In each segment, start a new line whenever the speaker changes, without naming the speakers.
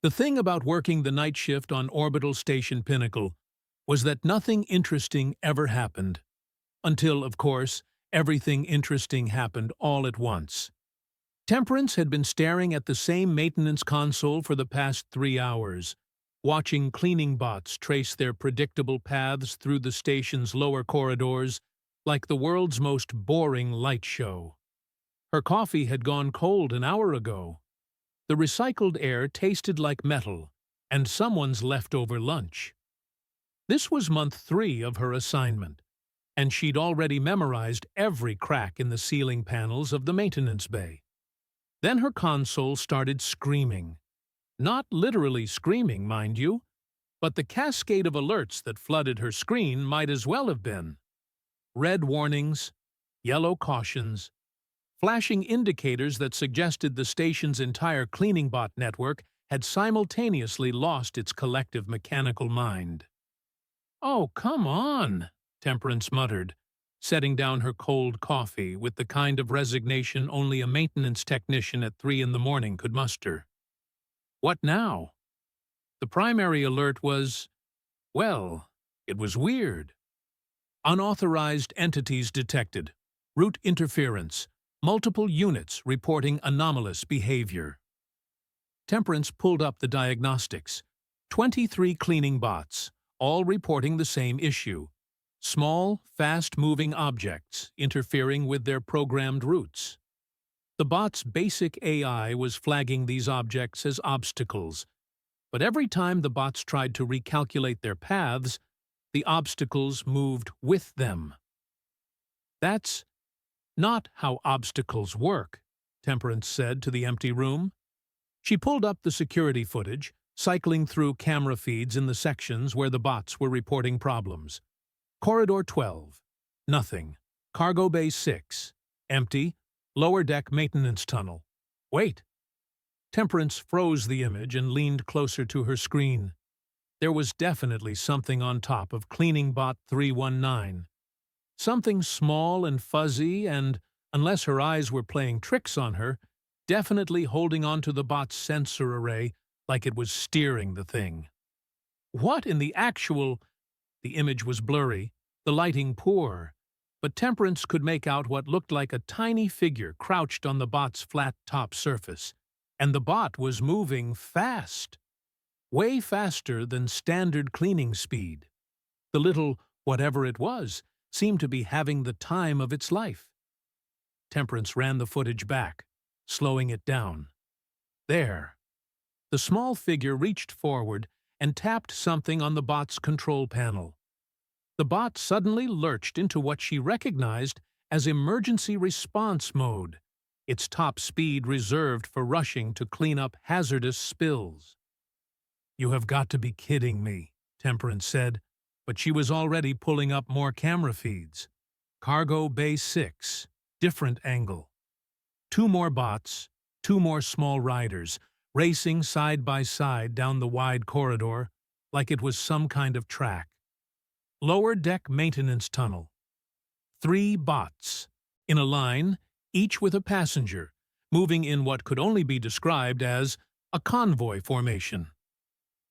The thing about working the night shift on orbital station Pinnacle was that nothing interesting ever happened. Until, of course, everything interesting happened all at once. Temperance had been staring at the same maintenance console for the past 3 hours, watching cleaning bots trace their predictable paths through the station's lower corridors like the world's most boring light show. Her coffee had gone cold an hour ago. The recycled air tasted like metal and someone's leftover lunch. This was month 3 of her assignment, and she'd already memorized every crack in the ceiling panels of the maintenance bay. Then her console started screaming. Not literally screaming, mind you, but the cascade of alerts that flooded her screen might as well have been. Red warnings, yellow cautions, flashing indicators that suggested the station's entire cleaning bot network had simultaneously lost its collective mechanical mind. "Oh, come on," Temperance muttered, setting down her cold coffee with the kind of resignation only a maintenance technician at 3 in the morning could muster. What now? The primary alert was, well, it was weird. Unauthorized entities detected. Route interference. Multiple units reporting anomalous behavior. Temperance pulled up the diagnostics. 23 cleaning bots, all reporting the same issue. Small, fast-moving objects interfering with their programmed routes. The bot's basic AI was flagging these objects as obstacles, but every time the bots tried to recalculate their paths, the obstacles moved with them. "That's not how obstacles work," Temperance said to the empty room. She pulled up the security footage, cycling through camera feeds in the sections where the bots were reporting problems. Corridor 12, nothing. Cargo Bay 6, empty. Lower deck maintenance tunnel. Wait. Temperance froze the image and leaned closer to her screen. There was definitely something on top of Cleaning Bot 319. Something small and fuzzy and, unless her eyes were playing tricks on her, definitely holding onto the bot's sensor array like it was steering the thing. What in the actual... The image was blurry, the lighting poor, but Temperance could make out what looked like a tiny figure crouched on the bot's flat top surface, and the bot was moving fast. Way faster than standard cleaning speed. The little whatever it was seemed to be having the time of its life. Temperance ran the footage back, slowing it down. There. The small figure reached forward and tapped something on the bot's control panel. The bot suddenly lurched into what she recognized as emergency response mode, its top speed reserved for rushing to clean up hazardous spills. "You have got to be kidding me," Temperance said, but she was already pulling up more camera feeds. Cargo Bay 6, different angle. 2 more bots, 2 more small riders, racing side by side down the wide corridor like it was some kind of track. Lower deck maintenance tunnel. 3 bots, in a line, each with a passenger, moving in what could only be described as a convoy formation.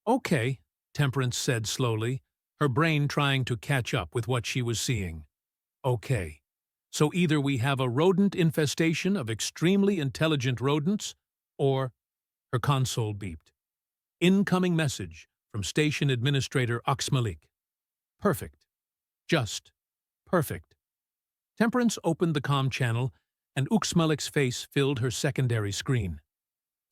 "Okay," Temperance said slowly, her brain trying to catch up with what she was seeing. "Okay, so either we have a rodent infestation of extremely intelligent rodents, or..." Her console beeped. "Incoming message from Station Administrator Akmalik." Perfect. Just perfect. Temperance opened the comm channel, and Akmalik's face filled her secondary screen.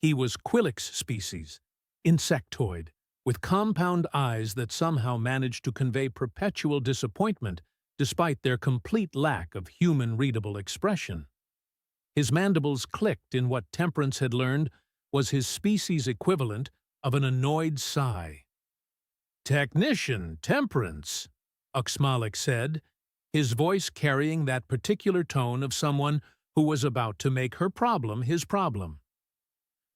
He was Quillix species, insectoid, with compound eyes that somehow managed to convey perpetual disappointment despite their complete lack of human-readable expression. His mandibles clicked in what Temperance had learned was his species equivalent of an annoyed sigh. "Technician Temperance," Akmalik said, his voice carrying that particular tone of someone who was about to make her problem his problem.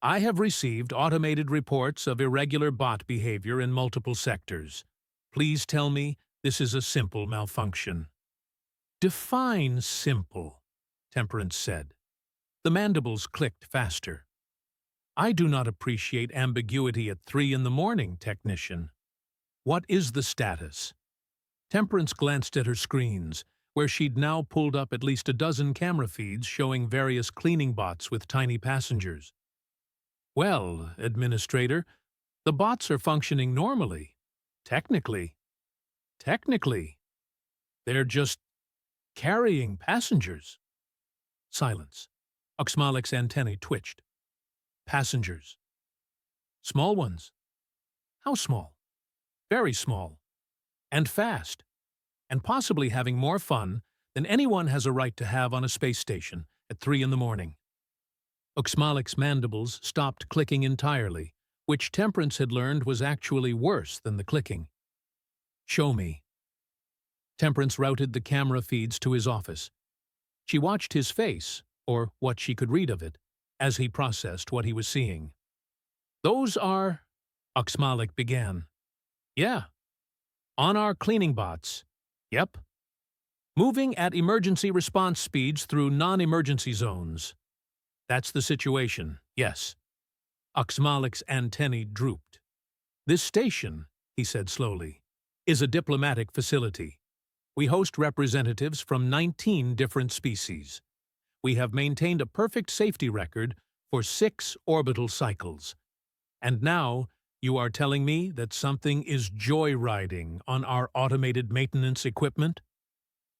"I have received automated reports of irregular bot behavior in multiple sectors. Please tell me this is a simple malfunction." "Define simple," Temperance said. The mandibles clicked faster. I do not appreciate ambiguity at 3 in the morning, technician. What is the status? Temperance glanced at her screens, where she'd now pulled up at least a dozen camera feeds showing various cleaning bots with tiny passengers. Well, Administrator, the bots are functioning normally. Technically. They're just carrying passengers. Silence. Akmalik's antennae twitched. Passengers. Small ones. How small? Very small. And fast. And possibly having more fun than anyone has a right to have on a space station at 3 in the morning. Akmalik's mandibles stopped clicking entirely, which Temperance had learned was actually worse than the clicking. Show me. Temperance routed the camera feeds to his office. She watched his face, or what she could read of it, as he processed what he was seeing. Those are... Akmalik began. Yeah. On our cleaning bots. Yep. Moving at emergency response speeds through non-emergency zones. That's the situation, yes. Akmalik's antennae drooped. This station, he said slowly, is a diplomatic facility. We host representatives from 19 different species. We have maintained a perfect safety record for 6 orbital cycles. And now, you are telling me that something is joyriding on our automated maintenance equipment?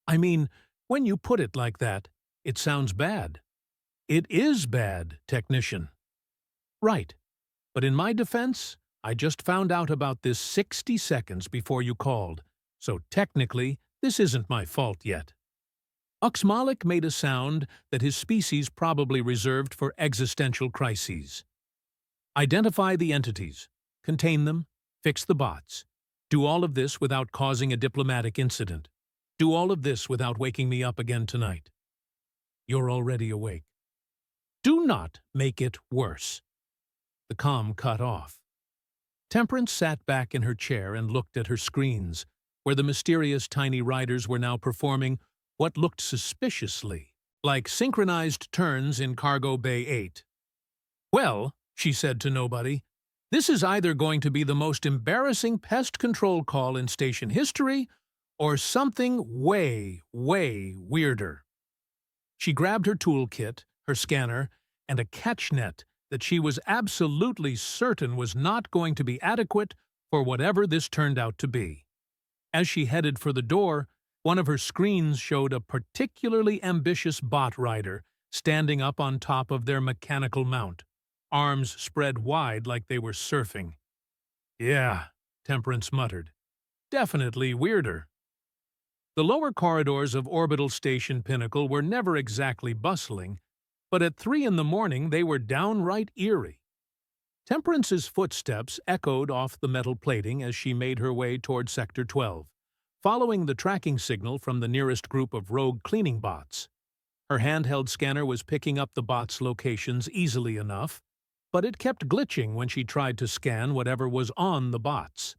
I mean, when you put it like that, it sounds bad. It is bad, technician. Right. But in my defense, I just found out about this 60 seconds before you called, so technically, this isn't my fault yet. Akmalik made a sound that his species probably reserved for existential crises. Identify the entities, contain them, fix the bots. Do all of this without causing a diplomatic incident. Do all of this without waking me up again tonight. You're already awake. Do not make it worse. The comm cut off. Temperance sat back in her chair and looked at her screens, where the mysterious tiny riders were now performing what looked suspiciously like synchronized turns in Cargo Bay 8. Well, she said to nobody, this is either going to be the most embarrassing pest control call in station history or something way, way weirder. She grabbed her toolkit, her scanner, and a catch net that she was absolutely certain was not going to be adequate for whatever this turned out to be. As she headed for the door, one of her screens showed a particularly ambitious bot rider standing up on top of their mechanical mount, arms spread wide like they were surfing. Yeah, Temperance muttered. Definitely weirder. The lower corridors of Orbital Station Pinnacle were never exactly bustling, but at 3 in the morning they were downright eerie. Temperance's footsteps echoed off the metal plating as she made her way toward Sector 12, following the tracking signal from the nearest group of rogue cleaning bots. Her handheld scanner was picking up the bots' locations easily enough, but it kept glitching when she tried to scan whatever was on the bots.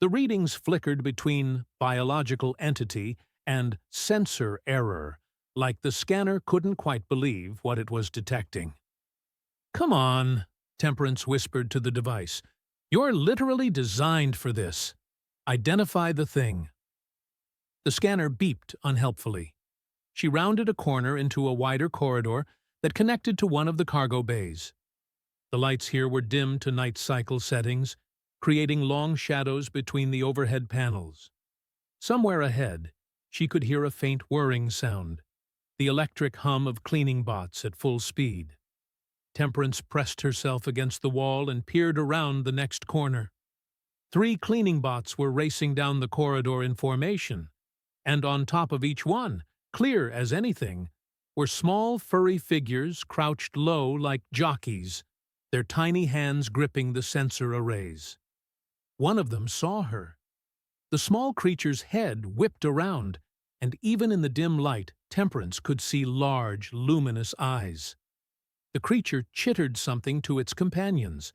The readings flickered between biological entity and sensor error, like the scanner couldn't quite believe what it was detecting. Come on, Temperance whispered to the device. You're literally designed for this. Identify the thing. The scanner beeped unhelpfully. She rounded a corner into a wider corridor that connected to one of the cargo bays. The lights here were dimmed to night cycle settings, creating long shadows between the overhead panels. Somewhere ahead, she could hear a faint whirring sound, the electric hum of cleaning bots at full speed. Temperance pressed herself against the wall and peered around the next corner. 3 cleaning bots were racing down the corridor in formation, and on top of each one, clear as anything, were small furry figures crouched low like jockeys, their tiny hands gripping the sensor arrays. One of them saw her. The small creature's head whipped around, and even in the dim light, Temperance could see large, luminous eyes. The creature chittered something to its companions,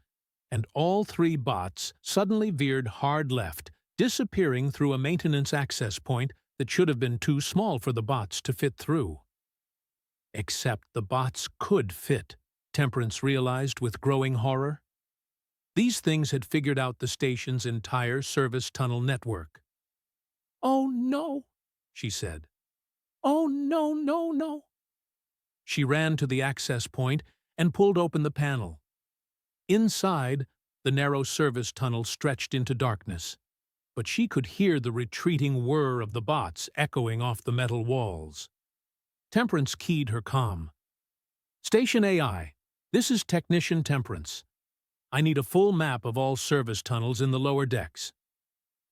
and all 3 bots suddenly veered hard left, disappearing through a maintenance access point that should have been too small for the bots to fit through. Except the bots could fit, Temperance realized with growing horror. These things had figured out the station's entire service tunnel network. "Oh, no," she said. "Oh, no, no, no." She ran to the access point and pulled open the panel. Inside, the narrow service tunnel stretched into darkness, but she could hear the retreating whir of the bots echoing off the metal walls. Temperance keyed her comm. "Station AI, this is Technician Temperance. I need a full map of all service tunnels in the lower decks."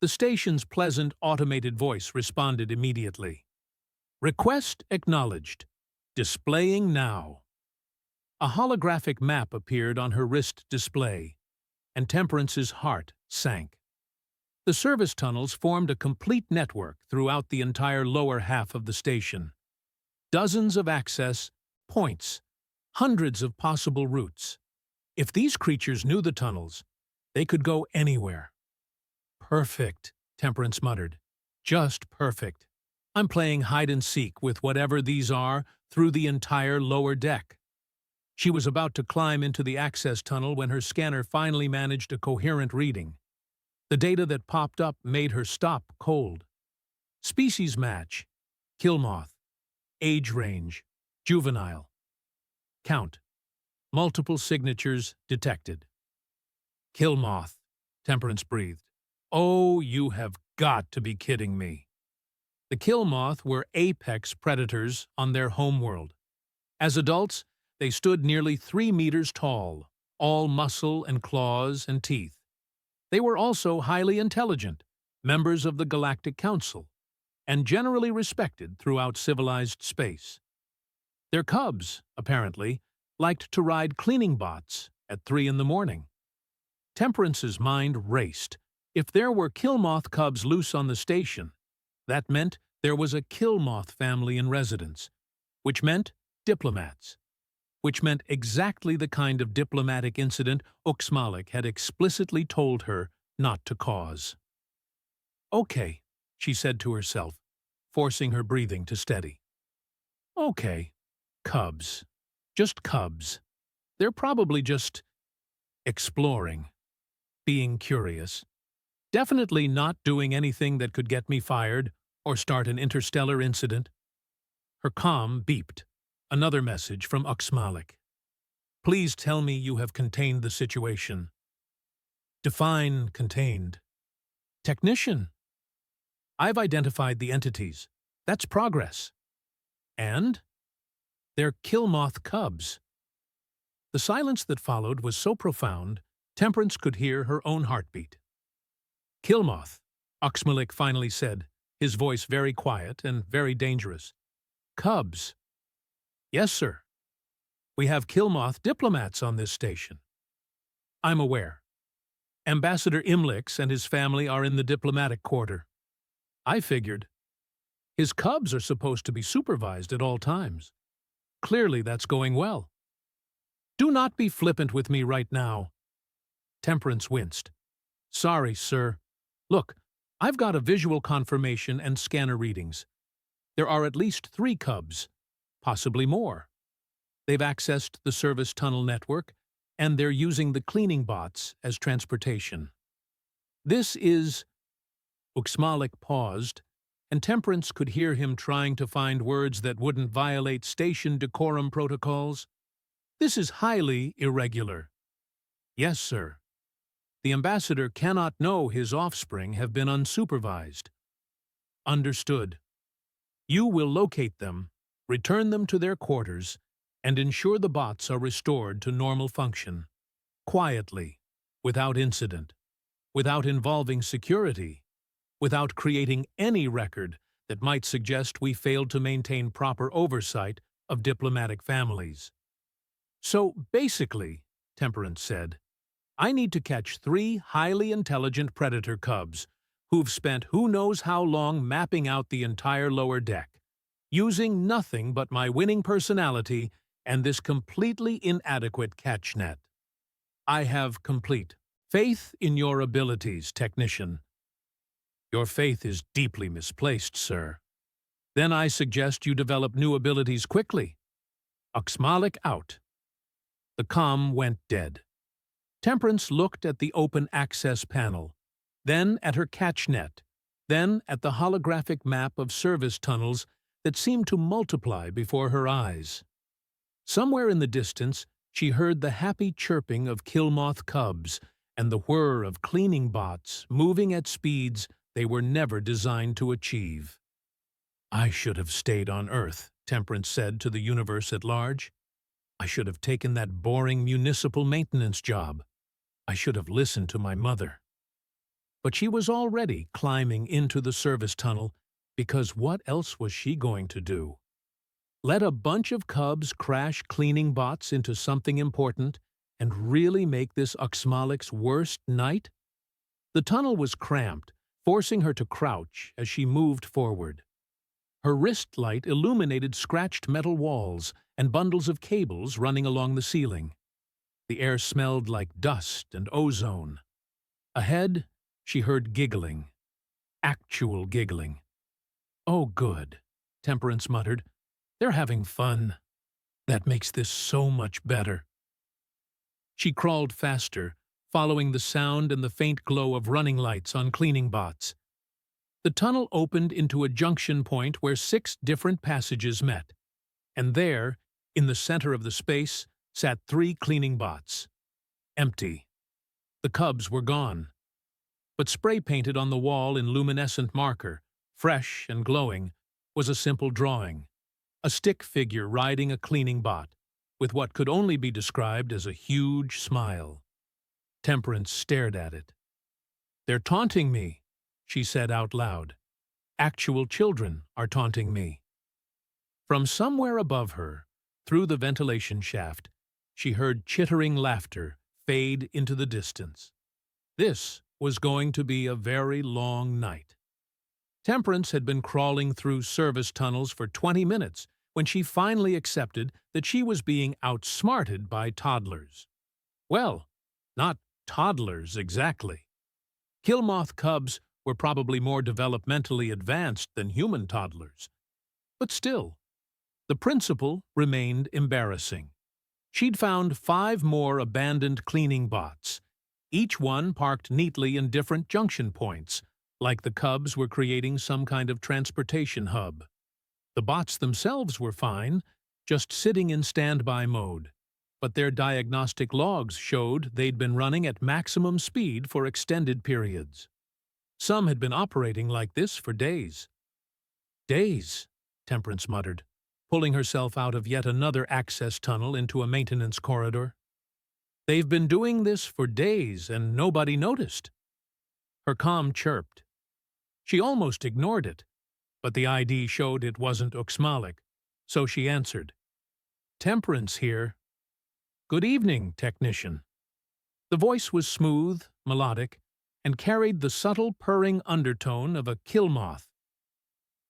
The station's pleasant, automated voice responded immediately. "Request acknowledged. Displaying now." A holographic map appeared on her wrist display, and Temperance's heart sank. The service tunnels formed a complete network throughout the entire lower half of the station. Dozens of access points, hundreds of possible routes. If these creatures knew the tunnels, they could go anywhere. "Perfect," Temperance muttered. "Just perfect. I'm playing hide-and-seek with whatever these are through the entire lower deck." She was about to climb into the access tunnel when her scanner finally managed a coherent reading. The data that popped up made her stop cold. Species match: Kilmoth. Age range: juvenile. Count: multiple signatures detected. "Kilmoth," Temperance breathed. "Oh, you have got to be kidding me." The Kilmoth were apex predators on their homeworld. As adults, they stood nearly 3 meters tall, all muscle and claws and teeth. They were also highly intelligent, members of the Galactic Council, and generally respected throughout civilized space. Their cubs, apparently, liked to ride cleaning bots at 3 in the morning. Temperance's mind raced. If there were Kilmoth cubs loose on the station, that meant there was a Kilmoth family in residence, which meant diplomats, which meant exactly the kind of diplomatic incident Akmalik had explicitly told her not to cause. "Okay," she said to herself, forcing her breathing to steady. "Okay, cubs. Just cubs. They're probably just exploring, being curious. Definitely not doing anything that could get me fired or start an interstellar incident." Her comm beeped. Another message from Akmalik. "Please tell me you have contained the situation." "Define contained." "Technician." "I've identified the entities. That's progress." "And?" "They're Kilmoth cubs." The silence that followed was so profound, Temperance could hear her own heartbeat. "Kilmoth," Akmalik finally said, his voice very quiet and very dangerous. "Cubs." "Yes, sir. We have Kilmoth diplomats on this station." "I'm aware. Ambassador Imlix and his family are in the diplomatic quarter." "I figured. His cubs are supposed to be supervised at all times. Clearly that's going well." "Do not be flippant with me right now." Temperance winced. "Sorry, sir. Look, I've got a visual confirmation and scanner readings. There are at least 3 cubs, possibly more. They've accessed the service tunnel network, and they're using the cleaning bots as transportation. This is—" Akmalik paused, and Temperance could hear him trying to find words that wouldn't violate station decorum protocols. "This is highly irregular." "Yes, sir. The ambassador cannot know his offspring have been unsupervised." "Understood. You will locate them, return them to their quarters, and ensure the bots are restored to normal function. Quietly, without incident, without involving security, without creating any record that might suggest we failed to maintain proper oversight of diplomatic families." "So basically," Temperance said, "I need to catch 3 highly intelligent predator cubs who've spent who knows how long mapping out the entire lower deck, using nothing but my winning personality and this completely inadequate catch net. I have complete faith in your abilities, technician." "Your faith is deeply misplaced, sir." "Then I suggest you develop new abilities quickly." Akmalik out. The comm went dead. Temperance looked at the open access panel, then at her catch net, then at the holographic map of service tunnels that seemed to multiply before her eyes. Somewhere in the distance, she heard the happy chirping of Kilmoth cubs and the whir of cleaning bots moving at speeds they were never designed to achieve. "I should have stayed on Earth," Temperance said to the universe at large. "I should have taken that boring municipal maintenance job. I should have listened to my mother." But she was already climbing into the service tunnel, because what else was she going to do? Let a bunch of cubs crash cleaning bots into something important and really make this Akmalik's worst night? The tunnel was cramped, forcing her to crouch as she moved forward. Her wrist light illuminated scratched metal walls and bundles of cables running along the ceiling. The air smelled like dust and ozone. Ahead, she heard giggling. Actual giggling. "Oh, good," Temperance muttered. "They're having fun. That makes this so much better." She crawled faster, following the sound and the faint glow of running lights on cleaning bots. The tunnel opened into a junction point where 6 different passages met, and there, in the center of the space, sat 3 cleaning bots. Empty. The cubs were gone. But spray-painted on the wall in luminescent marker, fresh and glowing, was a simple drawing. A stick figure riding a cleaning bot, with what could only be described as a huge smile. Temperance stared at it. "They're taunting me," she said out loud. "Actual children are taunting me." From somewhere above her, through the ventilation shaft, she heard chittering laughter fade into the distance. This was going to be a very long night. Temperance had been crawling through service tunnels for 20 minutes when she finally accepted that she was being outsmarted by toddlers. Well, not toddlers exactly. Kilmoth cubs were probably more developmentally advanced than human toddlers. But still, the principle remained embarrassing. She'd found 5 more abandoned cleaning bots, each one parked neatly in different junction points, like the cubs were creating some kind of transportation hub. The bots themselves were fine, just sitting in standby mode, but their diagnostic logs showed they'd been running at maximum speed for extended periods. Some had been operating like this for days. "Days," Temperance muttered, pulling herself out of yet another access tunnel into a maintenance corridor. "They've been doing this for days and nobody noticed." Her comm chirped. She almost ignored it, but the ID showed it wasn't Akmalik, so she answered. "Temperance here." "Good evening, technician." The voice was smooth, melodic, and carried the subtle purring undertone of a Kilmoth.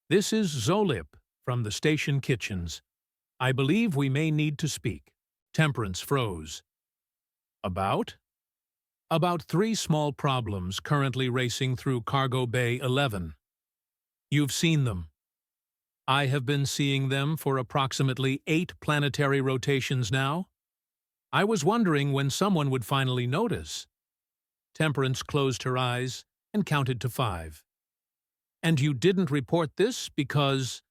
"This is Zolip from the station kitchens. I believe we may need to speak." Temperance froze. "About?" "About 3 small problems currently racing through Cargo Bay 11. You've seen them. I have been seeing them for approximately 8 planetary rotations now. I was wondering when someone would finally notice." Temperance closed her eyes and counted to 5. "And you didn't report this because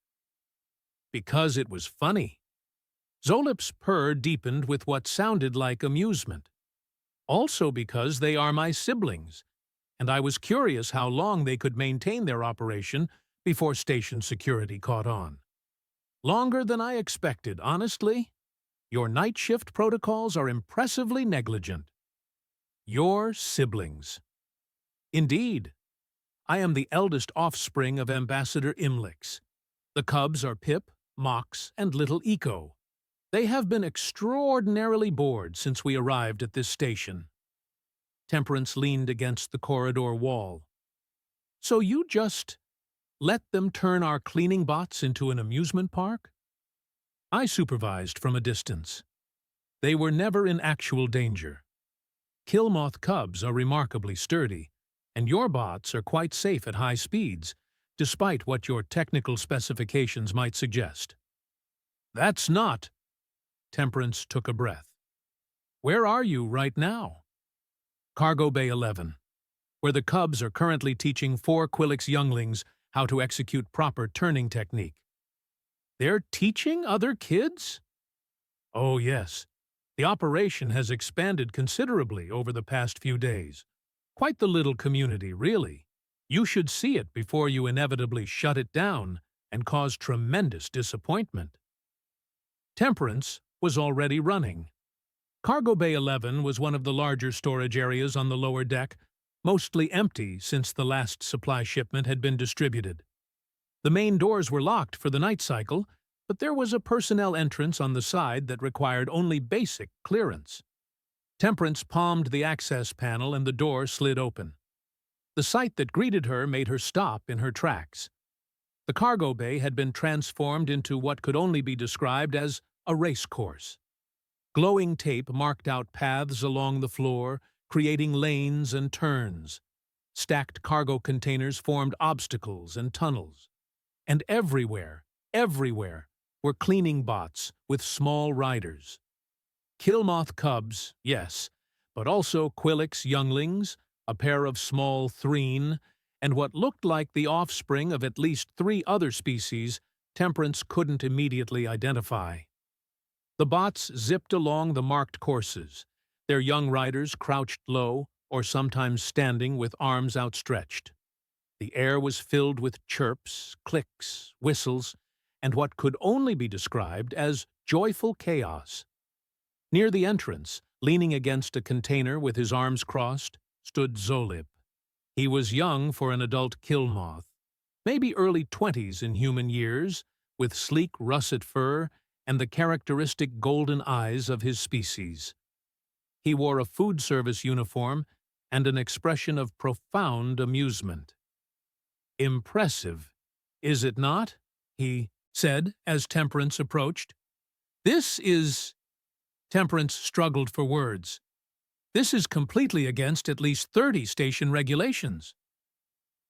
it was funny." Zolip's purr deepened with what sounded like amusement. "Also because they are my siblings, and I was curious how long they could maintain their operation before station security caught on. Longer than I expected, honestly. Your night shift protocols are impressively negligent." "Your siblings." "Indeed. I am the eldest offspring of Ambassador Imlix. The cubs are Pip, Mox, and little Eco. They have been extraordinarily bored since we arrived at this station." Temperance leaned against the corridor wall. "So you just let them turn our cleaning bots into an amusement park?" "I supervised from a distance. They were never in actual danger. Kilmoth cubs are remarkably sturdy, and your bots are quite safe at high speeds, despite what your technical specifications might suggest." "That's not—" Temperance took a breath. Where are you right now? Cargo Bay 11, where the Cubs are currently teaching 4 Quillix younglings how to execute proper turning technique. They're teaching other kids? Oh, yes. The operation has expanded considerably over the past few days. Quite the little community, really. You should see it before you inevitably shut it down and cause tremendous disappointment. Temperance was already running. Cargo Bay 11 was one of the larger storage areas on the lower deck, mostly empty since the last supply shipment had been distributed. The main doors were locked for the night cycle, but there was a personnel entrance on the side that required only basic clearance. Temperance palmed the access panel and the door slid open. The sight that greeted her made her stop in her tracks. The cargo bay had been transformed into what could only be described as a race course. Glowing tape marked out paths along the floor, creating lanes and turns. Stacked cargo containers formed obstacles and tunnels. And everywhere, were cleaning bots with small riders. Kilmoth cubs, yes, but also Quillix younglings, a pair of small threen, and what looked like the offspring of at least 3 other species Temperance couldn't immediately identify. The bots zipped along the marked courses, their young riders crouched low or sometimes standing with arms outstretched. The air was filled with chirps, clicks, whistles, and what could only be described as joyful chaos. Near the entrance, leaning against a container with his arms crossed, stood Zolip. He was young for an adult Kilmoth, maybe early 20s in human years, with sleek russet fur and the characteristic golden eyes of his species. He wore a food service uniform and an expression of profound amusement. "Impressive, is it not?" he said as Temperance approached. "This is—" Temperance struggled for words. "This is completely against at least 30 station regulations."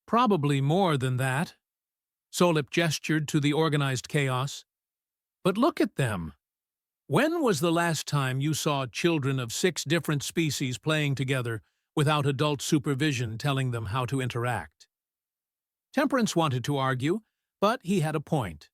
"Probably more than that." Zolip gestured to the organized chaos. "But look at them. When was the last time you saw children of 6 different species playing together without adult supervision telling them how to interact?" Temperance wanted to argue, but he had a point.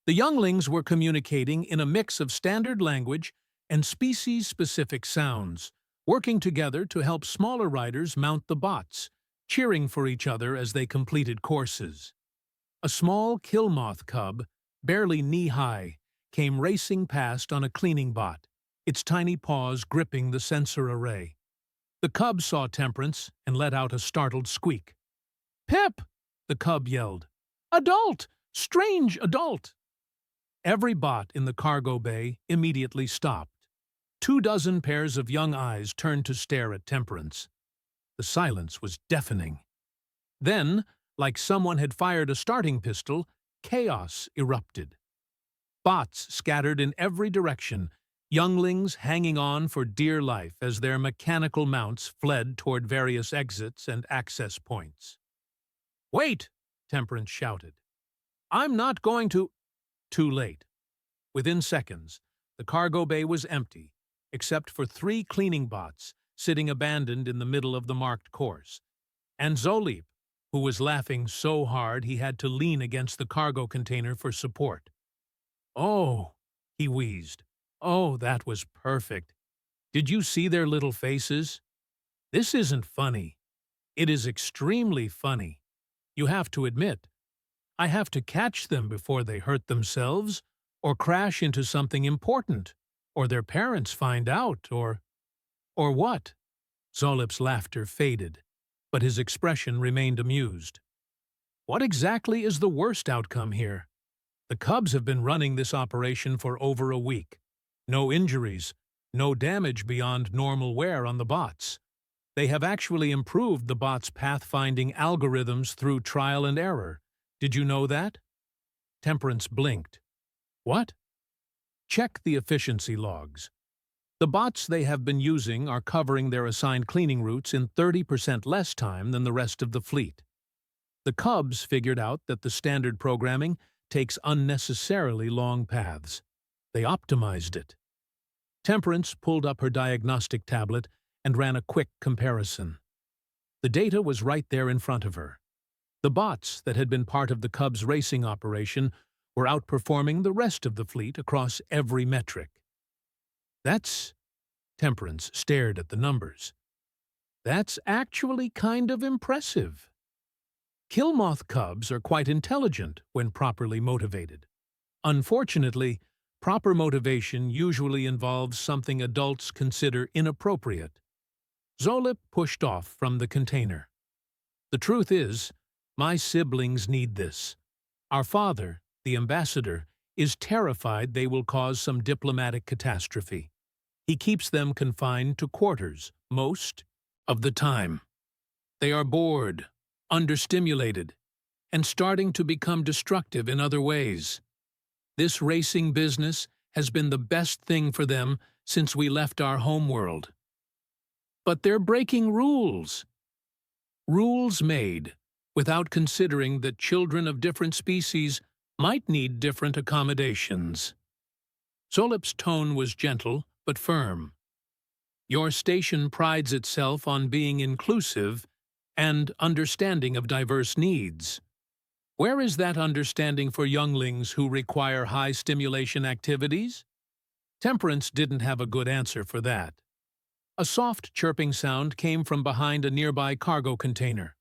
The younglings were communicating in a mix of standard language and species-specific sounds, working together to help smaller riders mount the bots, cheering for each other as they completed courses. A small Kilmoth cub, barely knee-high, came racing past on a cleaning bot, its tiny paws gripping the sensor array. The cub saw Temperance and let out a startled squeak. "Pip!" the cub yelled. "Adult! Strange adult!" Every bot in the cargo bay immediately stopped. 24 pairs of young eyes turned to stare at Temperance. The silence was deafening. Then, like someone had fired a starting pistol, chaos erupted. Bots scattered in every direction, younglings hanging on for dear life as their mechanical mounts fled toward various exits and access points. "Wait!" Temperance shouted. "I'm not going to—" Too late. Within seconds, the cargo bay was empty, except for 3 cleaning bots sitting abandoned in the middle of the marked course, and Zolip, who was laughing so hard he had to lean against the cargo container for support. "Oh," he wheezed. "Oh, that was perfect. Did you see their little faces? This isn't funny. It is extremely funny. You have to admit, I have to catch them before they hurt themselves, or crash into something important, or their parents find out, or what?" Zolip's laughter faded, but his expression remained amused. "What exactly is the worst outcome here? The Cubs have been running this operation for over a week. No injuries, no damage beyond normal wear on the bots. They have actually improved the bots' pathfinding algorithms through trial and error. Did you know that?" Temperance blinked. "What?" "Check the efficiency logs. The bots they have been using are covering their assigned cleaning routes in 30% less time than the rest of the fleet. The Cubs figured out that the standard programming takes unnecessarily long paths. They optimized it." Temperance pulled up her diagnostic tablet and ran a quick comparison. The data was right there in front of her. The bots that had been part of the Cubs' racing operation were outperforming the rest of the fleet across every metric. Temperance stared at the numbers. That's actually kind of impressive. Kilmoth Cubs are quite intelligent when properly motivated. Unfortunately, proper motivation usually involves something adults consider inappropriate. Zolip pushed off from the container. The truth is, my siblings need this. Our father, the ambassador, is terrified they will cause some diplomatic catastrophe. He keeps them confined to quarters most of the time. They are bored, understimulated, and starting to become destructive in other ways. This racing business has been the best thing for them since we left our homeworld. But they're breaking rules. Rules made without considering that children of different species might need different accommodations. Zolip's tone was gentle but firm. Your station prides itself on being inclusive and understanding of diverse needs. Where is that understanding for younglings who require high-stimulation activities? Temperance didn't have a good answer for that. A soft chirping sound came from behind a nearby cargo container.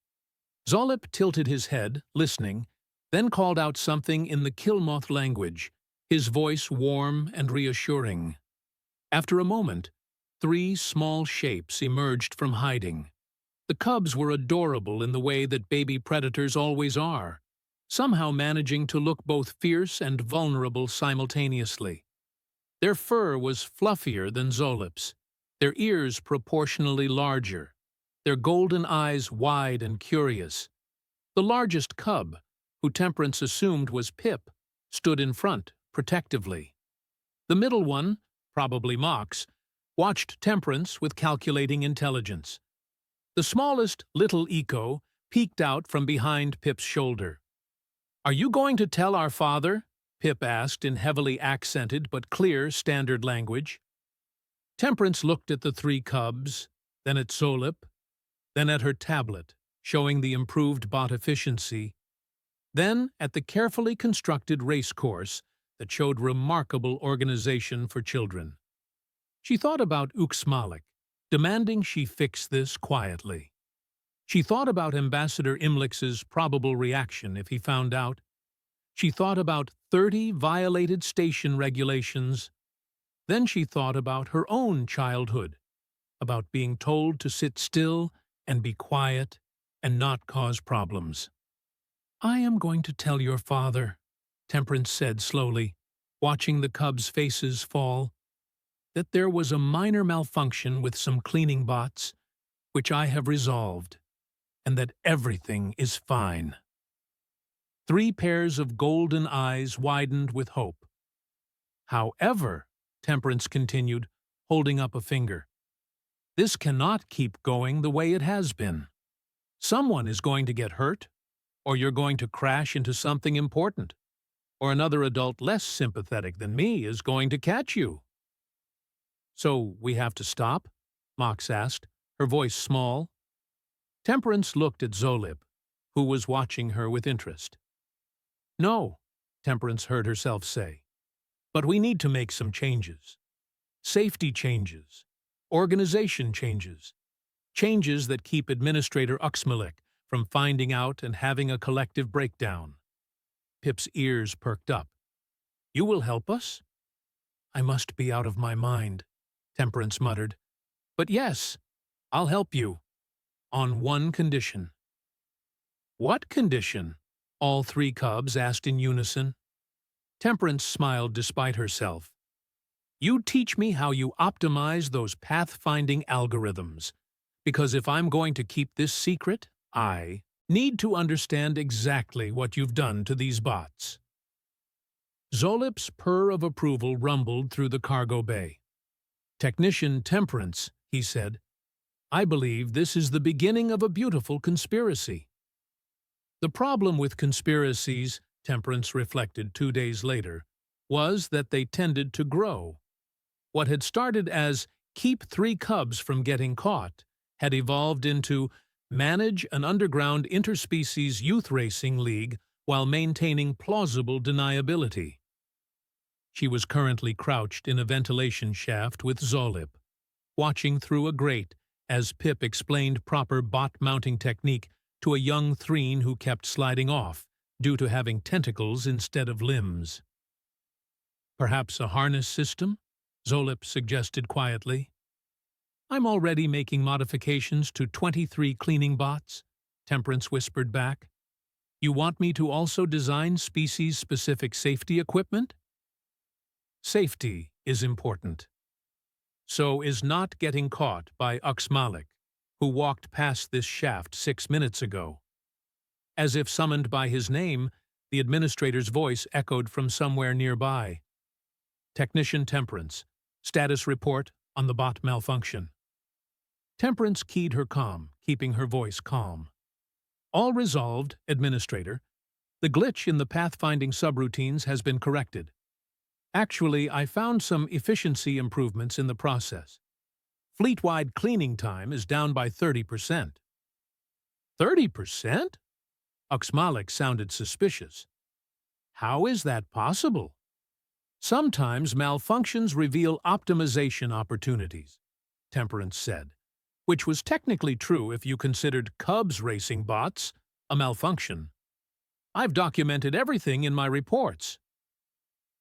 Zolip tilted his head, listening, then called out something in the Kilmoth language, his voice warm and reassuring. After a moment, 3 small shapes emerged from hiding. The cubs were adorable in the way that baby predators always are, somehow managing to look both fierce and vulnerable simultaneously. Their fur was fluffier than Zolip's, their ears proportionally larger, their golden eyes wide and curious. The largest cub, who Temperance assumed was Pip, stood in front, protectively. The middle one, probably Mox, watched Temperance with calculating intelligence. The smallest, little Eco, peeked out from behind Pip's shoulder. "Are you going to tell our father?" Pip asked in heavily accented but clear standard language. Temperance looked at the 3 cubs, then at Zolip, then at her tablet, showing the improved bot efficiency, then at the carefully constructed race course that showed remarkable organization for children. She thought about Akmalik, demanding she fix this quietly. She thought about Ambassador Imlix's probable reaction if he found out. She thought about 30 violated station regulations. Then she thought about her own childhood, about being told to sit still and be quiet and not cause problems. "I am going to tell your father," Temperance said slowly, watching the cubs' faces fall, "that there was a minor malfunction with some cleaning bots, which I have resolved, and that everything is fine." 3 pairs of golden eyes widened with hope. "However," Temperance continued, holding up a finger, "this cannot keep going the way it has been. Someone is going to get hurt, or you're going to crash into something important, or another adult less sympathetic than me is going to catch you." "So we have to stop?" Mox asked, her voice small. Temperance looked at Zolip, who was watching her with interest. "No," Temperance heard herself say, "but we need to make some changes. Safety changes, organization changes, changes that keep Administrator Akmalik from finding out and having a collective breakdown." Pip's ears perked up. "You will help us?" "I must be out of my mind," Temperance muttered. "But yes, I'll help you. On one condition." "What condition?" all 3 cubs asked in unison. Temperance smiled despite herself. "You teach me how you optimize those path-finding algorithms, because if I'm going to keep this secret, I need to understand exactly what you've done to these bots." Zolip's purr of approval rumbled through the cargo bay. "Technician Temperance," he said, "I believe this is the beginning of a beautiful conspiracy." The problem with conspiracies, Temperance reflected 2 days later, was that they tended to grow. What had started as keep 3 cubs from getting caught had evolved into manage an underground interspecies youth racing league while maintaining plausible deniability. She was currently crouched in a ventilation shaft with Zolip, watching through a grate as Pip explained proper bot mounting technique to a young threen who kept sliding off due to having tentacles instead of limbs. Perhaps a harness system? Zolip suggested quietly. I'm already making modifications to 23 cleaning bots, Temperance whispered back. You want me to also design species-specific safety equipment? Safety is important. So is not getting caught by Akmalik, who walked past this shaft 6 minutes ago. As if summoned by his name, the administrator's voice echoed from somewhere nearby. Technician Temperance, status report on the bot malfunction. Temperance keyed her comm, keeping her voice calm. All resolved, Administrator. The glitch in the pathfinding subroutines has been corrected. Actually, I found some efficiency improvements in the process. Fleet-wide cleaning time is down by 30%. 30%? Akmalik sounded suspicious. How is that possible? Sometimes malfunctions reveal optimization opportunities, Temperance said, which was technically true if you considered Cubs racing bots a malfunction. I've documented everything in my reports.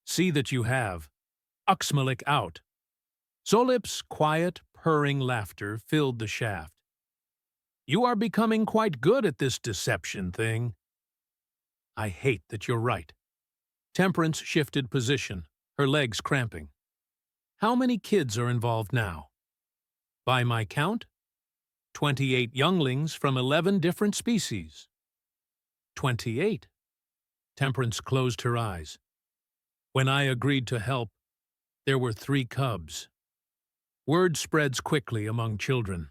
See that you have. Akmalik out. Zolip's quiet, purring laughter filled the shaft. You are becoming quite good at this deception thing. I hate that you're right. Temperance shifted position, her legs cramping. How many kids are involved now? By my count, 28 younglings from 11 different species. 28. Temperance closed her eyes. When I agreed to help, there were 3 cubs. Word spreads quickly among children.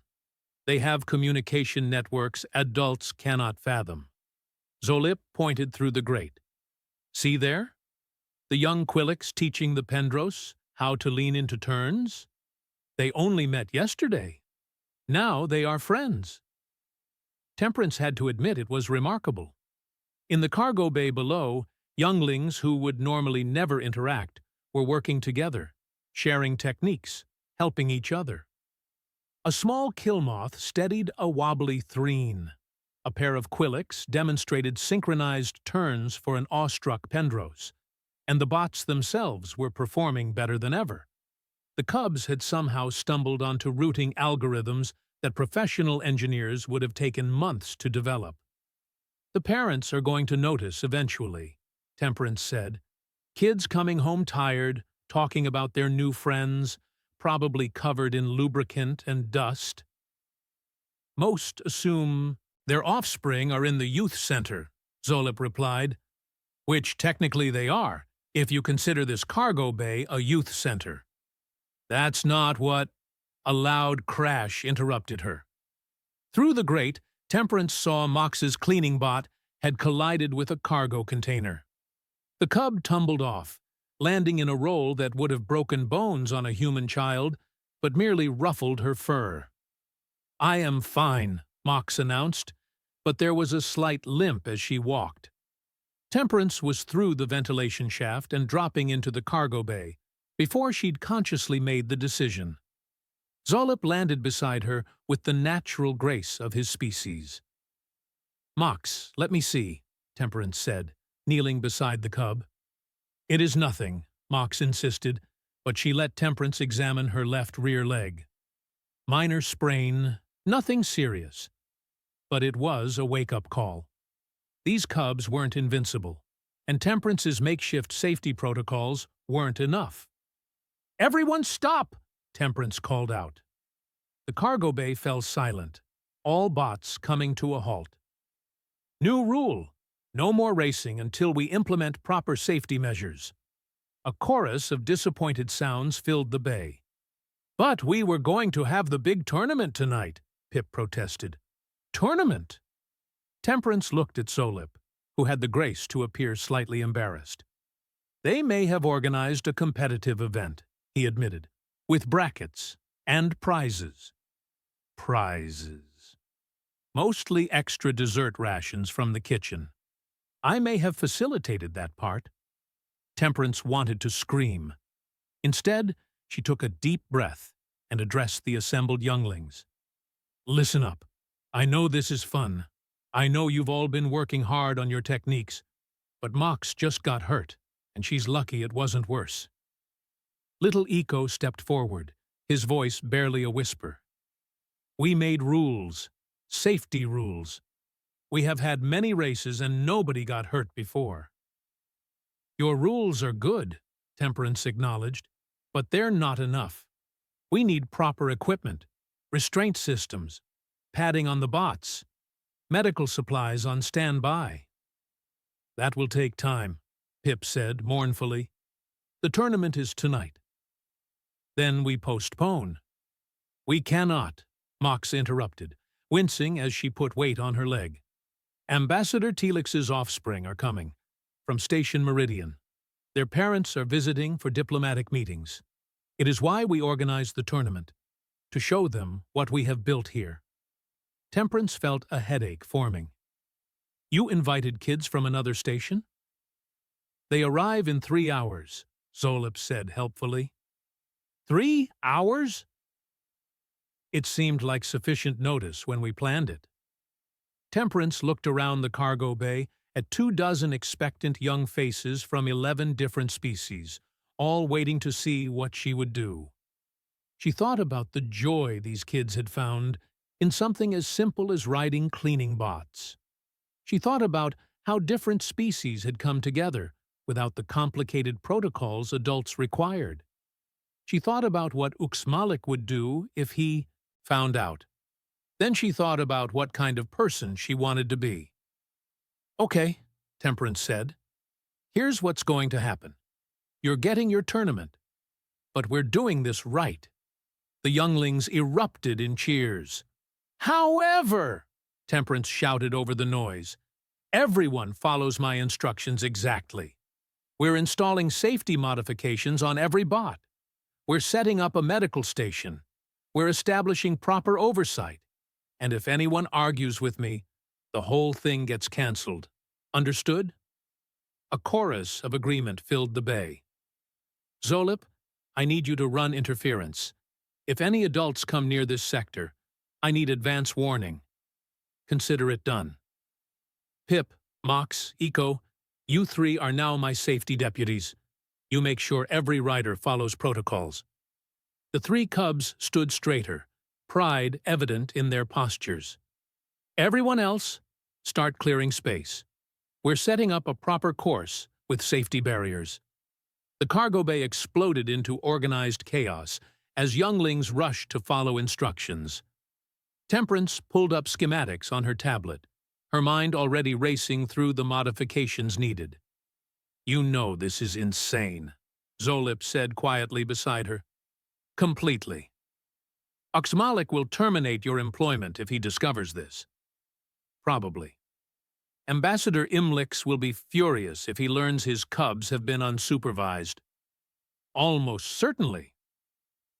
They have communication networks adults cannot fathom. Zolip pointed through the grate. See there? The young Quilix teaching the Pendros how to lean into turns? They only met yesterday. Now they are friends. Temperance had to admit it was remarkable. In the cargo bay below, younglings who would normally never interact were working together, sharing techniques, helping each other. A small Kilmoth steadied a wobbly threen. A pair of Quilix demonstrated synchronized turns for an awestruck Pendros, and the bots themselves were performing better than ever. The cubs had somehow stumbled onto routing algorithms that professional engineers would have taken months to develop. The parents are going to notice eventually, Temperance said. Kids coming home tired, talking about their new friends, probably covered in lubricant and dust. Most assume their offspring are in the youth center, Zolip replied. Which technically they are, if you consider this cargo bay a youth center. That's not what... A loud crash interrupted her. Through the grate, Temperance saw Mox's cleaning bot had collided with a cargo container. The cub tumbled off, landing in a roll that would have broken bones on a human child, but merely ruffled her fur. I am fine, Mox announced, but there was a slight limp as she walked. Temperance was through the ventilation shaft and dropping into the cargo bay, before she'd consciously made the decision. Zolip landed beside her with the natural grace of his species. Mox, let me see, Temperance said, kneeling beside the cub. It is nothing, Mox insisted, but she let Temperance examine her left rear leg. Minor sprain, nothing serious. But it was a wake-up call. These cubs weren't invincible, and Temperance's makeshift safety protocols weren't enough. Everyone stop! Temperance called out. The cargo bay fell silent, all bots coming to a halt. New rule: no more racing until we implement proper safety measures. A chorus of disappointed sounds filled the bay. But we were going to have the big tournament tonight, Pip protested. Tournament? Temperance looked at Zolip, who had the grace to appear slightly embarrassed. They may have organized a competitive event, he admitted. with brackets and prizes. Prizes. Mostly extra dessert rations from the kitchen. I may have facilitated that part. Temperance wanted to scream. Instead, she took a deep breath and addressed the assembled younglings. Listen up. I know this is fun. I know you've all been working hard on your techniques, but Mox just got hurt, and she's lucky it wasn't worse. Little Eco stepped forward, his voice barely a whisper. We made rules, safety rules. We have had many races and nobody got hurt before. Your rules are good, Temperance acknowledged, but they're not enough. We need proper equipment, restraint systems, padding on the bots, medical supplies on standby. That will take time, Pip said mournfully. The tournament is tonight. Then we postpone. We cannot, Mox interrupted, wincing as she put weight on her leg. Ambassador Telix's offspring are coming, from Station Meridian. Their parents are visiting for diplomatic meetings. It is why we organized the tournament, to show them what we have built here. Temperance felt a headache forming. You invited kids from another station? They arrive in 3 hours, Zolip said helpfully. 3 hours? It seemed like sufficient notice when we planned it. Temperance looked around the cargo bay at 24 expectant young faces from 11 different species, all waiting to see what she would do. She thought about the joy these kids had found in something as simple as riding cleaning bots. She thought about how different species had come together without the complicated protocols adults required. She thought about what Akmalik would do if he found out. Then she thought about what kind of person she wanted to be. Okay, Temperance said. Here's what's going to happen. You're getting your tournament. But we're doing this right. The younglings erupted in cheers. However, Temperance shouted over the noise, everyone follows my instructions exactly. We're installing safety modifications on every bot. We're setting up a medical station. We're establishing proper oversight. And if anyone argues with me, the whole thing gets cancelled. Understood? A chorus of agreement filled the bay. Zolip, I need you to run interference. If any adults come near this sector, I need advance warning. Consider it done. Pip, Mox, Eco, you 3 are now my safety deputies. You make sure every rider follows protocols. The 3 cubs stood straighter, pride evident in their postures. Everyone else, start clearing space. We're setting up a proper course with safety barriers. The cargo bay exploded into organized chaos as younglings rushed to follow instructions. Temperance pulled up schematics on her tablet, her mind already racing through the modifications needed. You know this is insane, Zolip said quietly beside her. Completely. Akmalik will terminate your employment if he discovers this. Probably. Ambassador Imlix will be furious if he learns his cubs have been unsupervised. Almost certainly.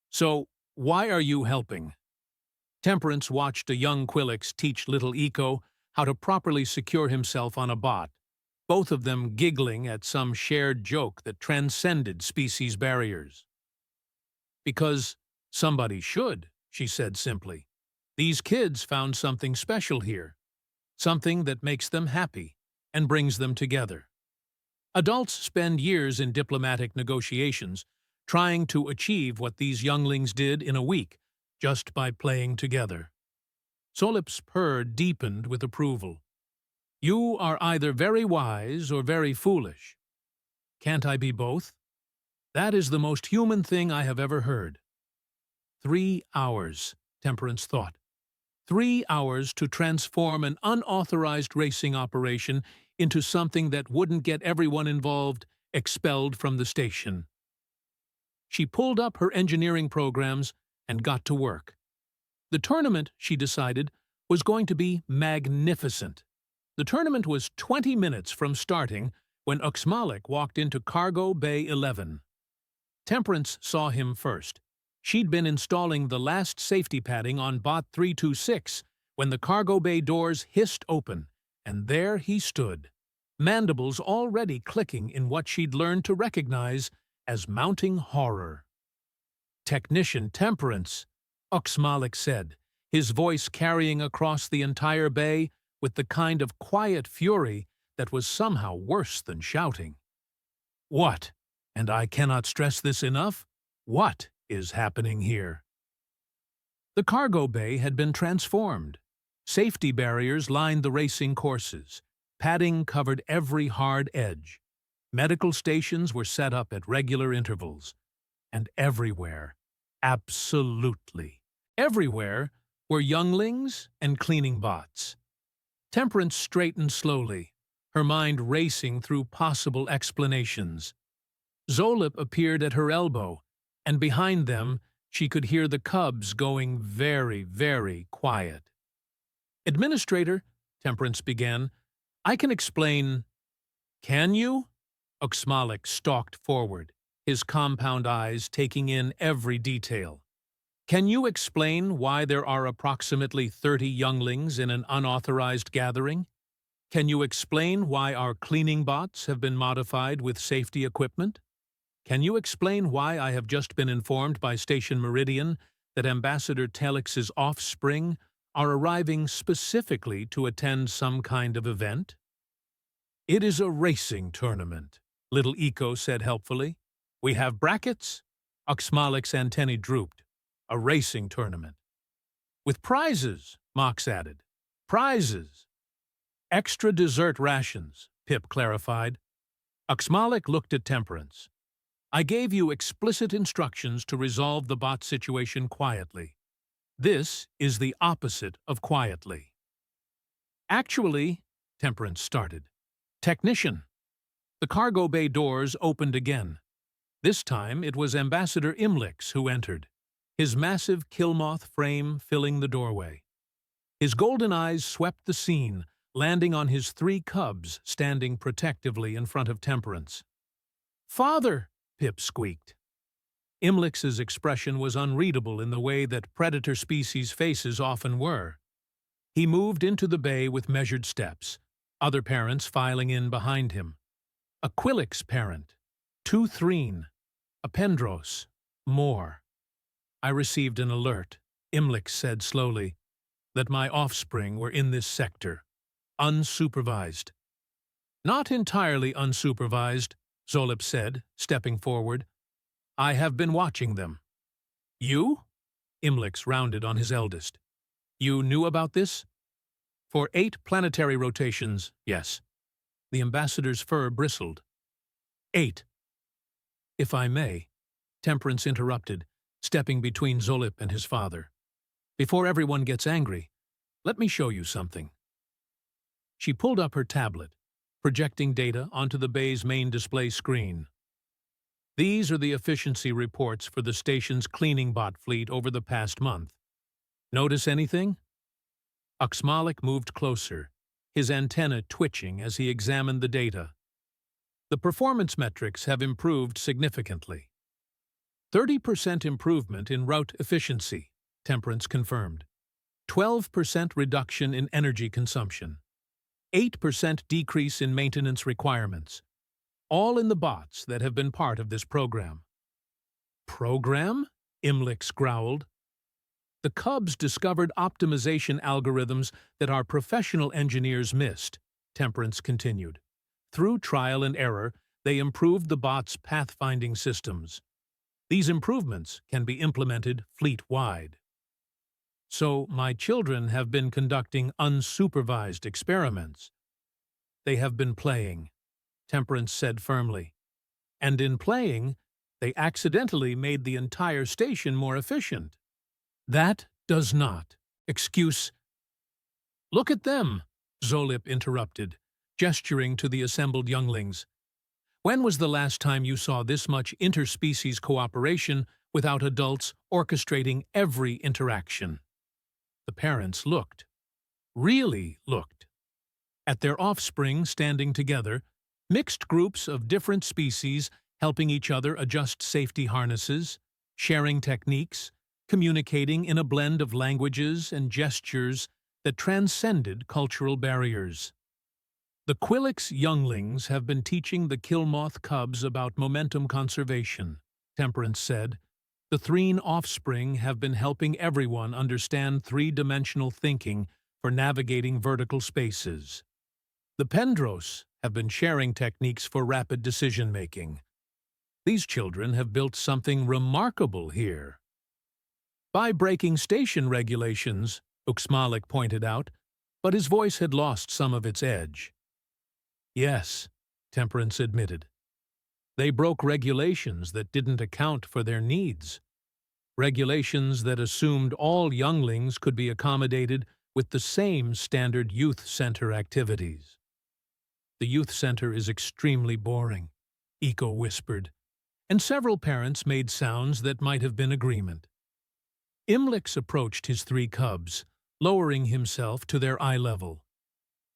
So, why are you helping? Temperance watched a young Quillix teach little Eco how to properly secure himself on a bot, both of them giggling at some shared joke that transcended species barriers. Because somebody should, she said simply. These kids found something special here, something that makes them happy and brings them together. Adults spend years in diplomatic negotiations trying to achieve what these younglings did in a week, just by playing together. Zolip's purr deepened with approval. You are either very wise or very foolish. Can't I be both? That is the most human thing I have ever heard. 3 hours, Temperance thought. 3 hours to transform an unauthorized racing operation into something that wouldn't get everyone involved expelled from the station. She pulled up her engineering programs and got to work. The tournament, she decided, was going to be magnificent. The tournament was 20 minutes from starting when Akmalik walked into Cargo Bay 11. Temperance saw him first. She'd been installing the last safety padding on Bot 326 when the cargo bay doors hissed open, and there he stood, mandibles already clicking in what she'd learned to recognize as mounting horror. "Technician Temperance," Akmalik said, his voice carrying across the entire bay with the kind of quiet fury that was somehow worse than shouting. "What, and I cannot stress this enough, what is happening here?" The cargo bay had been transformed. Safety barriers lined the racing courses. Padding covered every hard edge. Medical stations were set up at regular intervals. And everywhere, absolutely everywhere, were younglings and cleaning bots. Temperance straightened slowly, her mind racing through possible explanations. Zolip appeared at her elbow, and behind them she could hear the cubs going very, very quiet. "Administrator," Temperance began, "I can explain—" "Can you?" Akmalik stalked forward, his compound eyes taking in every detail. "Can you explain why there are approximately 30 younglings in an unauthorized gathering? Can you explain why our cleaning bots have been modified with safety equipment? Can you explain why I have just been informed by Station Meridian that Ambassador Telex's offspring are arriving specifically to attend some kind of event?" "It is a racing tournament," Little Eco said helpfully. "We have brackets?" Akmalik's antennae drooped. "A racing tournament." "With prizes," Mox added. "Prizes." "Extra dessert rations," Pip clarified. Akmalik looked at Temperance. "I gave you explicit instructions to resolve the bot situation quietly. This is the opposite of quietly." "Actually," Temperance started. "Technician." The cargo bay doors opened again. This time it was Ambassador Imlix who entered, his massive Kilmoth frame filling the doorway. His golden eyes swept the scene, landing on his 3 cubs standing protectively in front of Temperance. "Father!" Pip squeaked. Imlix's expression was unreadable in the way that predator species' faces often were. He moved into the bay with measured steps, other parents filing in behind him. A Quilix parent, 2 Threen, a Pendros, more. "I received an alert," Imlix said slowly, "that my offspring were in this sector, unsupervised." "Not entirely unsupervised," Zolip said, stepping forward. "I have been watching them." "You?" Imlix rounded on his eldest. "You knew about this?" "For 8 planetary rotations, yes." The ambassador's fur bristled. 8. "If I may," Temperance interrupted, stepping between Zolip and his father. "Before everyone gets angry, let me show you something." She pulled up her tablet, projecting data onto the bay's main display screen. "These are the efficiency reports for the station's cleaning bot fleet over the past month. Notice anything?" Akmalik moved closer, his antenna twitching as he examined the data. "The performance metrics have improved significantly." 30% improvement in route efficiency, Temperance confirmed. 12% reduction in energy consumption. 8% decrease in maintenance requirements. All in the bots that have been part of this program. "Program?" Imlix growled. "The Cubs discovered optimization algorithms that our professional engineers missed," Temperance continued. "Through trial and error, they improved the bots' pathfinding systems. These improvements can be implemented fleet-wide. So my children have been conducting unsupervised experiments. They have been playing," Temperance said firmly. "And in playing, they accidentally made the entire station more efficient." "That does not excuse—" "Look at them," Zolip interrupted, gesturing to the assembled younglings. "When was the last time you saw this much interspecies cooperation without adults orchestrating every interaction?" The parents looked. Really looked. At their offspring standing together, mixed groups of different species helping each other adjust safety harnesses, sharing techniques, communicating in a blend of languages and gestures that transcended cultural barriers. The Quillix younglings have been teaching the Kilmoth cubs about momentum conservation, Temperance said. The Threen offspring have been helping everyone understand three-dimensional thinking for navigating vertical spaces. The Pendros have been sharing techniques for rapid decision-making. These children have built something remarkable here. By breaking station regulations, Akmalik pointed out, but his voice had lost some of its edge. Yes, Temperance admitted. They broke regulations that didn't account for their needs. Regulations that assumed all younglings could be accommodated with the same standard youth center activities. The youth center is extremely boring, Eco whispered, and several parents made sounds that might have been agreement. Imlix approached his three cubs, lowering himself to their eye level.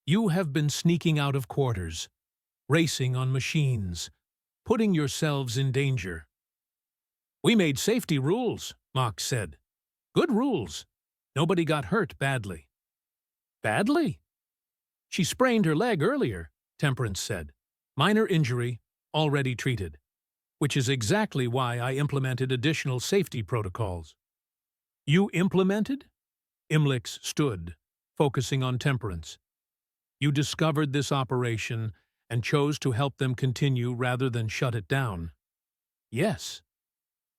You have been sneaking out of quarters, racing on machines, putting yourselves in danger. We made safety rules, Mox said. Good rules. Nobody got hurt badly. Badly? She sprained her leg earlier, Temperance said. Minor injury, already treated. Which is exactly why I implemented additional safety protocols. You implemented? Imlix stood, focusing on Temperance. You discovered this operation and chose to help them continue rather than shut it down. Yes.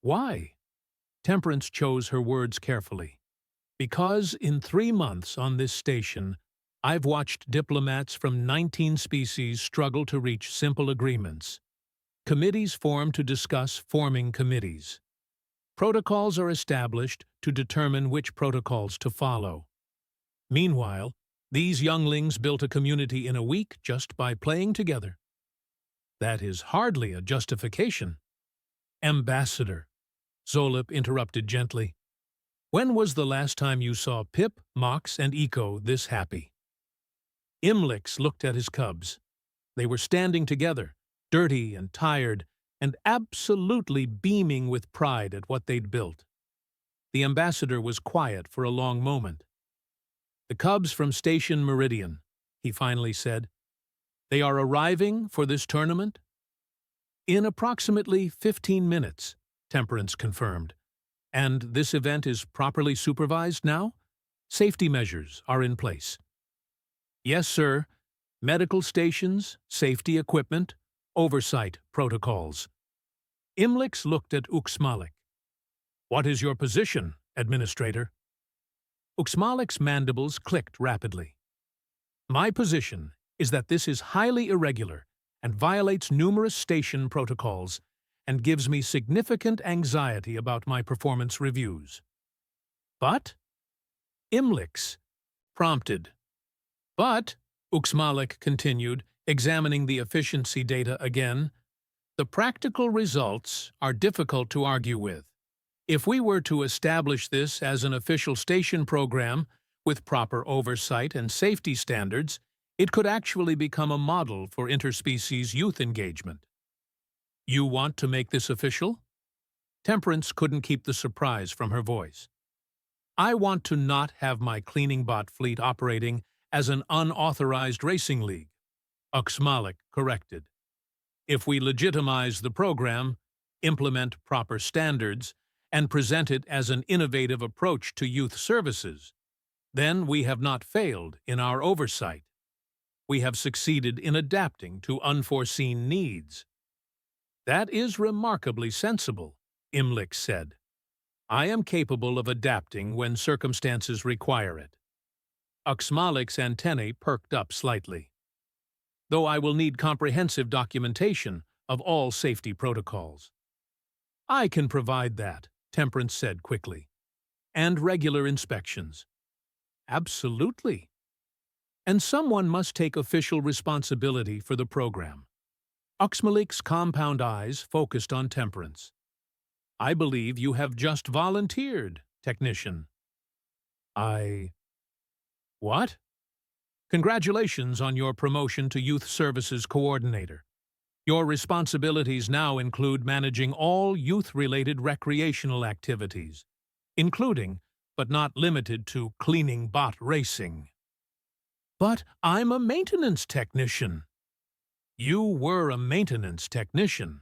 Why? Temperance chose her words carefully. Because in 3 months on this station, I've watched diplomats from 19 species struggle to reach simple agreements. Committees form to discuss forming committees. Protocols are established to determine which protocols to follow. Meanwhile, these younglings built a community in a week just by playing together. That is hardly a justification. Ambassador, Zolip interrupted gently. When was the last time you saw Pip, Mox, and Eco this happy? Imlix looked at his cubs. They were standing together, dirty and tired, and absolutely beaming with pride at what they'd built. The ambassador was quiet for a long moment. The cubs from Station Meridian, he finally said. They are arriving for this tournament? In approximately 15 minutes, Temperance confirmed. And this event is properly supervised now? Safety measures are in place. Yes, sir. Medical stations, safety equipment, oversight protocols. Imlix looked at Akmalik. What is your position, Administrator? Akmalik's mandibles clicked rapidly. My position is that this is highly irregular and violates numerous station protocols and gives me significant anxiety about my performance reviews. But? Imlix prompted. But, Akmalik continued, examining the efficiency data again, the practical results are difficult to argue with. If we were to establish this as an official station program with proper oversight and safety standards, it could actually become a model for interspecies youth engagement. You want to make this official? Temperance couldn't keep the surprise from her voice. I want to not have my cleaning bot fleet operating as an unauthorized racing league, Akmalik corrected. If we legitimize the program, implement proper standards, and present it as an innovative approach to youth services, then we have not failed in our oversight. We have succeeded in adapting to unforeseen needs. That is remarkably sensible, Imlix said. I am capable of adapting when circumstances require it. Akmalik's antennae perked up slightly. Though I will need comprehensive documentation of all safety protocols. I can provide that, Temperance said quickly. And regular inspections. Absolutely. And someone must take official responsibility for the program. Akmalik's compound eyes focused on Temperance. I believe you have just volunteered, technician. What? Congratulations on your promotion to Youth Services Coordinator. Your responsibilities now include managing all youth-related recreational activities, including, but not limited to, cleaning bot racing. But I'm a maintenance technician. You were a maintenance technician.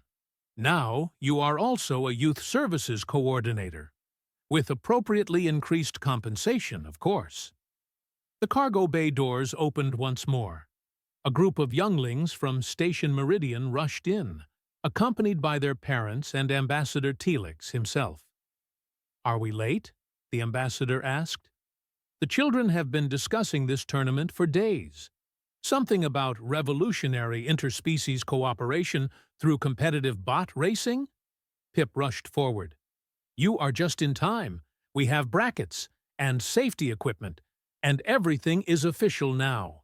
Now you are also a youth services coordinator, with appropriately increased compensation, of course. The cargo bay doors opened once more. A group of younglings from Station Meridian rushed in, accompanied by their parents and Ambassador Telix himself. "Are we late?" the ambassador asked. "The children have been discussing this tournament for days. Something about revolutionary interspecies cooperation through competitive bot racing?" Pip rushed forward. "You are just in time. We have brackets and safety equipment, and everything is official now."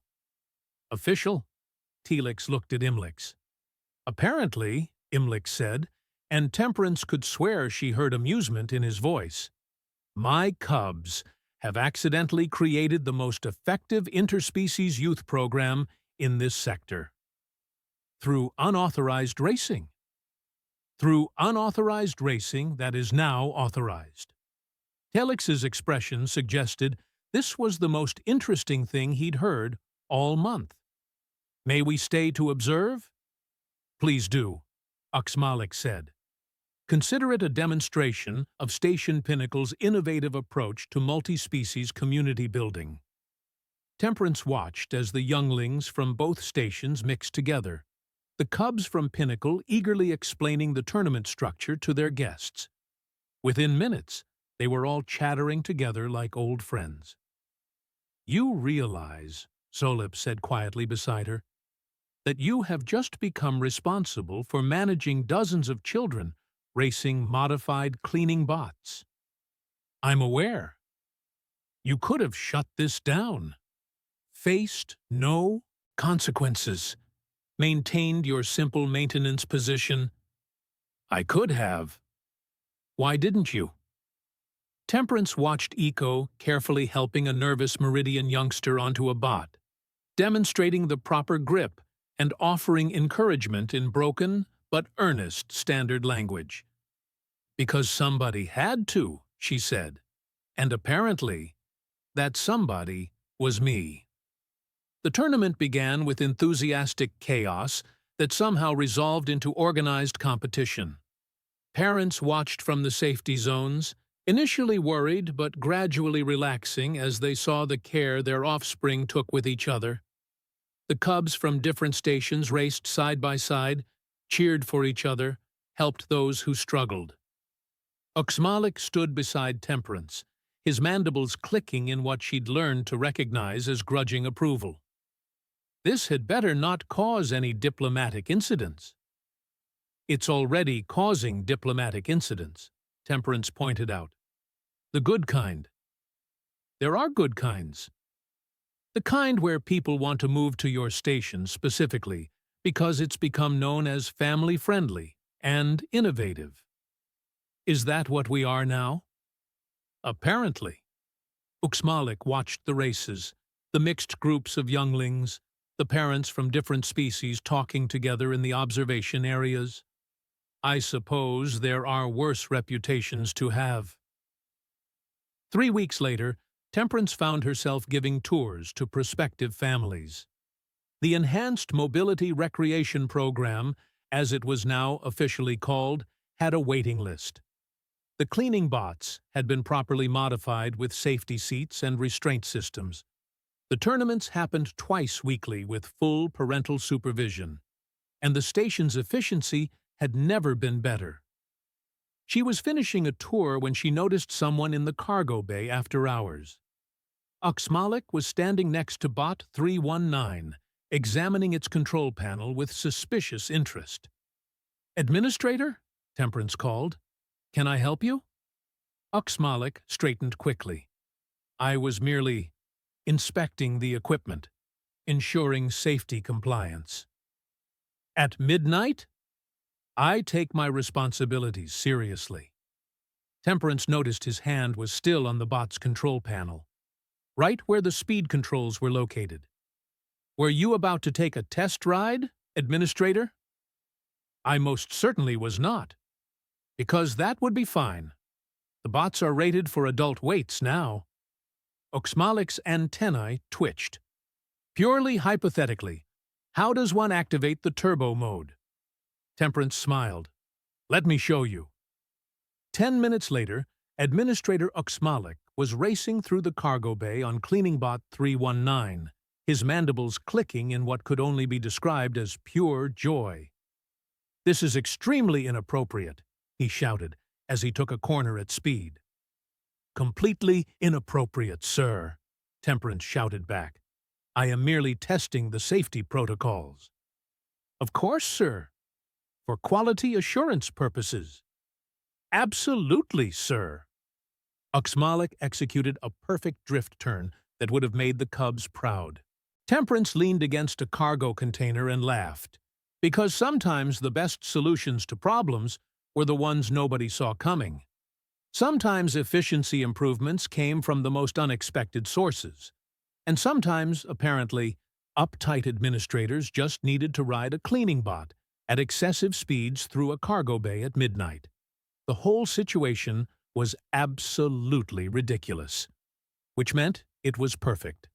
"Official?" Telix looked at Imlix. "Apparently," Imlix said, and Temperance could swear she heard amusement in his voice. "My cubs have accidentally created the most effective interspecies youth program in this sector. Through unauthorized racing. Through unauthorized racing that is now authorized." Telix's expression suggested this was the most interesting thing he'd heard all month. "May we stay to observe?" "Please do," Akmalik said. "Consider it a demonstration of Station Pinnacle's innovative approach to multi-species community building." Temperance watched as the younglings from both stations mixed together, the cubs from Pinnacle eagerly explaining the tournament structure to their guests. Within minutes, they were all chattering together like old friends. "You realize," Zolip said quietly beside her, "that you have just become responsible for managing dozens of children racing modified cleaning bots." "I'm aware." "You could have shut this down, faced no consequences, maintained your simple maintenance position." "I could have." "Why didn't you?" Temperance watched Eco carefully helping a nervous Meridian youngster onto a bot, demonstrating the proper grip and offering encouragement in broken but earnest standard language. "Because somebody had to," she said, "and apparently that somebody was me." The tournament began with enthusiastic chaos that somehow resolved into organized competition. Parents watched from the safety zones, initially worried but gradually relaxing as they saw the care their offspring took with each other. The cubs from different stations raced side by side, cheered for each other, helped those who struggled. Akmalik stood beside Temperance, his mandibles clicking in what she'd learned to recognize as grudging approval. This had better not cause any diplomatic incidents. "It's already causing diplomatic incidents," Temperance pointed out. "The good kind." "There are good kinds. The kind where people want to move to your station specifically because it's become known as family-friendly and innovative." "Is that what we are now?" "Apparently." Akmalik watched the races, the mixed groups of younglings, the parents from different species talking together in the observation areas. "I suppose there are worse reputations to have." 3 weeks later, Temperance found herself giving tours to prospective families. The Enhanced Mobility Recreation Program, as it was now officially called, had a waiting list. The cleaning bots had been properly modified with safety seats and restraint systems. The tournaments happened twice weekly with full parental supervision, and the station's efficiency had never been better. She was finishing a tour when she noticed someone in the cargo bay after hours. Akmalik was standing next to Bot 319, examining its control panel with suspicious interest. "Administrator?" Temperance called. "Can I help you?" Akmalik straightened quickly. "I was merely inspecting the equipment, ensuring safety compliance." "At midnight?" "I take my responsibilities seriously." Temperance noticed his hand was still on the bot's control panel, right where the speed controls were located. "Were you about to take a test ride, Administrator?" I most certainly was not. Because that would be fine. The bots are rated for adult weights now. Akmalik's antennae twitched. Purely hypothetically, how does one activate the turbo mode? Temperance smiled. Let me show you. 10 minutes later, Administrator Akmalik was racing through the cargo bay on Cleaning Bot 319, his mandibles clicking in what could only be described as pure joy. This is extremely inappropriate, he shouted as he took a corner at speed. Completely inappropriate, sir, Temperance shouted back. I am merely testing the safety protocols. Of course, sir. For quality assurance purposes. Absolutely, sir. Akmalik executed a perfect drift turn that would have made the cubs proud. Temperance leaned against a cargo container and laughed, because sometimes the best solutions to problems were the ones nobody saw coming. Sometimes efficiency improvements came from the most unexpected sources, and sometimes, apparently, uptight administrators just needed to ride a cleaning bot at excessive speeds through a cargo bay at midnight. The whole situation was absolutely ridiculous, which meant it was perfect.